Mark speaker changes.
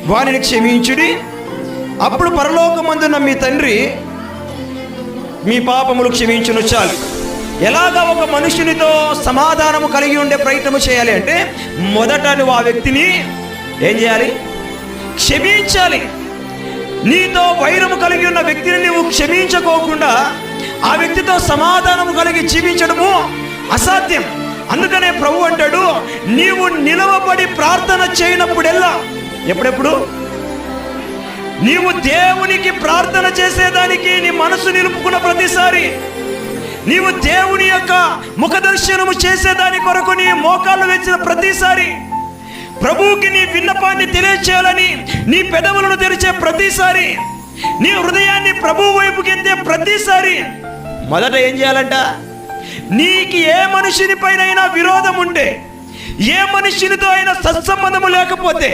Speaker 1: వారిని క్షమించుడి, అప్పుడు పరలోకమందున్న మీ తండ్రి మీ పాపములు క్షమించును. చాలు. ఎలాగా ఒక మనుషునితో సమాధానము కలిగి ఉండే ప్రయత్నం చేయాలి అంటే, మొదట నువ్వు ఆ వ్యక్తిని ఏం చేయాలి? క్షమించాలి. నీతో వైరము కలిగి ఉన్న వ్యక్తిని నువ్వు క్షమించుకోకుండా ఆ వ్యక్తితో సమాధానము కలిగి జీవించడము అసాధ్యం. అందుకనే ప్రభు అంటాడు, నీవు నిలవబడి ప్రార్థన చేయనప్పుడెల్లా, ఎప్పుడెప్పుడు నీవు దేవునికి ప్రార్థన చేసేదానికి నీ మనసు నిలుపుకున్న ప్రతిసారి, నీవు దేవుని యొక్క ముఖదర్శనము చేసేదాని కొరకు నీ మోకాళ్ళు వేసిన ప్రతిసారి, ప్రభువుకి నీ విన్నపాన్ని తెలియచేయాలని నీ పెదవులను తెరిచే ప్రతిసారి, నీ హృదయాన్ని ప్రభువు వైపుకి ఎత్తే ప్రతిసారి మొదట ఏం చేయాలంట? నీకు ఏ మనిషిని పైన విరోధం ఉంటే, ఏ మనిషినితో అయినా సత్సంబంధము లేకపోతే,